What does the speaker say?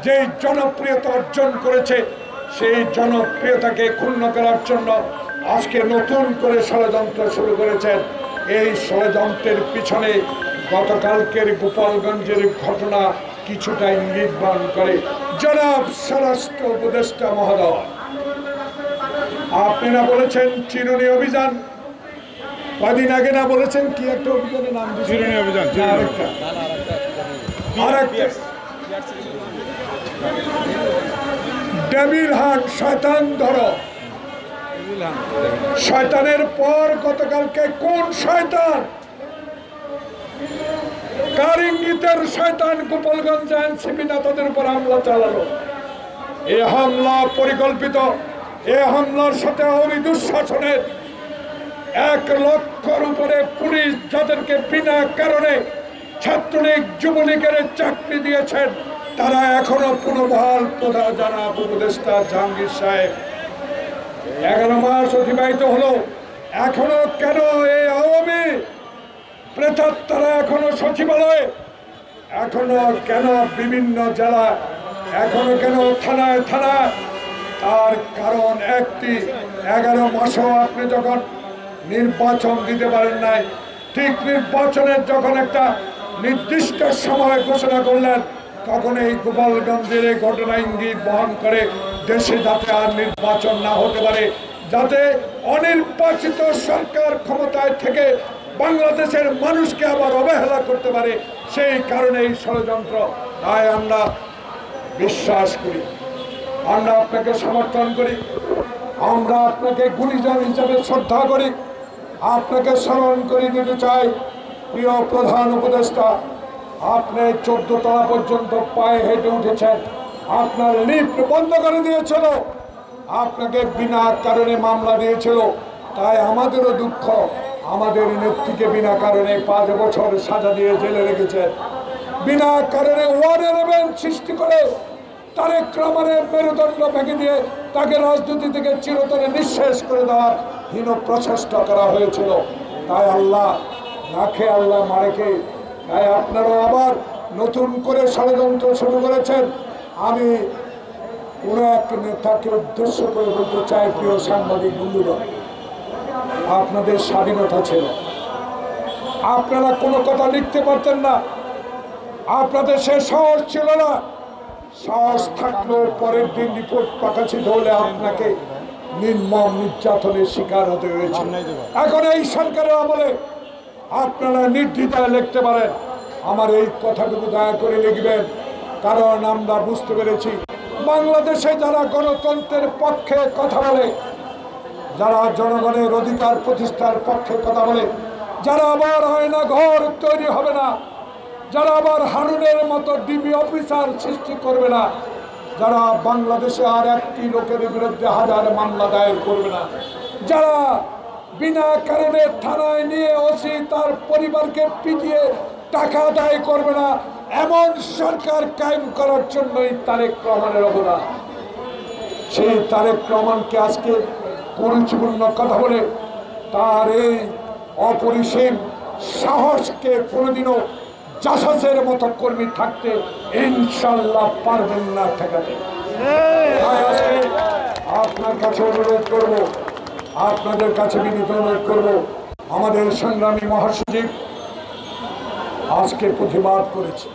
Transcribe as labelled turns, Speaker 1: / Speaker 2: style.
Speaker 1: যে জনপ্রিয়তা অর্জন করেছে সেই জনপ্রিয়তাকে ক্ষুণ্ণ করার জন্য আজকে নতুন করে ষড়যন্ত্র শুরু করেছেন। এই ষড়যন্ত্রের পিছনে গতকালকের গোপালগঞ্জের ঘটনা কিছুটা ইঙ্গিত বহন করে। জনাব স্বরাষ্ট্র উপদেষ্টা মহোদয়, আপনারা বলেছেন চিরুনি অভিযান, কদিন আগে না বলেছেন কি একটা অভিযানের নাম?
Speaker 2: চিরুনি অভিযান।
Speaker 1: আরেকটা ডেভিল হান্ট, শয়তান ধরো। শয়তানের পর গতকালকে কোন শয়তান, কার ইঙ্গিতের শয়তান গোপালগঞ্জ এনসিপি নেতাদের উপর হামলা চালালো? এ হামলা পরিকল্পিত। এ হামলার সাথে আওয়ামী দুঃশাসনের 1 লক্ষর উপরে পুলিশ যাদেরকে বিনা কারণে ছাত্রলীগ যুবলীগের চাকরি দিয়েছেন তারা এখনো পুনর্বহাল। প্রধান জনাব উপদেষ্টা জাহাঙ্গীর সাহেব, 11 মাস অতিবাহিত হলো, এখনো কেন এই আওয়ামী প্রেতাত্মারা এখনো সচিবালয়ে, এখনো কেন বিভিন্ন জেলা, এখনো কেন থানায় থানায়? তার কারণ একটি, 11 মাসও আপনি যখন নির্বাচন দিতে পারেন নাই, ঠিক নির্বাচনের যখন একটা নির্দিষ্ট সময় ঘোষণা করলেন তখন এই গোপালগঞ্জের এই ঘটনা ইঙ্গিত বহন করে দেশে যাতে আর নির্বাচন না হতে পারে, যাতে অনির্বাচিত সরকার ক্ষমতায় থেকে বাংলাদেশের মানুষকে আবার অবহেলা করতে পারে, সেই কারণে এই ষড়যন্ত্র। তাই আমরা বিশ্বাস করি, আমরা আপনাকে সমর্থন করি, আমরা আপনাকে গুণীজন হিসেবে শ্রদ্ধা করি। আপনাকে স্মরণ করে দিতে চাই, প্রিয় প্রধান উপদেষ্টা, আপনি 14 তলা পর্যন্ত পায়ে হেঁটে উঠেছেন, আপনার লিফট বন্ধ করে দিয়েছিল, আপনাকে বিনা কারণে মামলা দিয়েছিল। তাই আমাদেরও দুঃখ, আমাদের নেত্রীকে বিনা কারণে 5 বছর সাজা দিয়ে জেলে রেখেছেন। বিনা কারণে ওয়ার্ডের বেঞ্চ সৃষ্টি করে তারেক রহমানের মেরুদণ্ড ভেঙে দিয়ে তাকে রাজনীতি থেকে চিরতরে নিঃশেষ করে দেওয়ার হীন প্রচেষ্টা করা হয়েছিল। তাই আল্লাহ রাখে, আল্লাহ মারেকে। তাই আপনারাও আবার নতুন করে ষড়যন্ত্র শুরু করেছেন। আমি কোনো এক নেতাকে উদ্দেশ্য করে বলতে চাই, প্রিয় সাংবাদিক বন্ধুরা, আপনাদের স্বাধীনতা ছিল, আপনারা কোনো কথা লিখতে পারতেন না, আপনাদের সে সাহস ছিল না। সাহস থাকলেও পরের দিন রিপোর্ট প্রকাশিত হলে আপনাকে নির্মম নির্যাতনের শিকার হতে হয়েছে। এখন এই সরকারের আমলে আপনারা নির্দ্বিধায় লিখতে পারেন। আমার এই কথাটুকু দয়া করে লিখবেন, কারণ আমরা বুঝতে পেরেছি বাংলাদেশে যারা গণতন্ত্রের পক্ষে কথা বলে, যারা জনগণের অধিকার প্রতিষ্ঠার পক্ষে কথা বলে, যারা আবার হয় না ঘর তৈরি হবে না, যারা আবার হারুনের মতো ডিবি অফিসার সৃষ্টি করবে না, যারা বাংলাদেশে আর একটি লোকের বিরুদ্ধে 1000 মামলা দায়ের করবে না, যারা বিনা কারণে থানায় নিয়ে ওসি তার পরিবারকে পিটিয়ে টাকা আদায় করবে না, এমন সরকার কায়েম করার জন্যই তারেক রহমানের অবদান। সেই তারেক রহমানকে আজকে পরিপূর্ণ কথা বলে তার এই অপরিসীম সাহসকে কোনোদিনও জাসাসের মতো কর্মী থাকতে ইনশাল্লাহ পারবেন না ঠেকাতে। আপনার কাছে অনুরোধ করব, আপনাদের কাছে বিনীত অনুরোধ করব, আমাদের সংগ্রামী মহাসচিব আজকে প্রতিবাদ করেছে।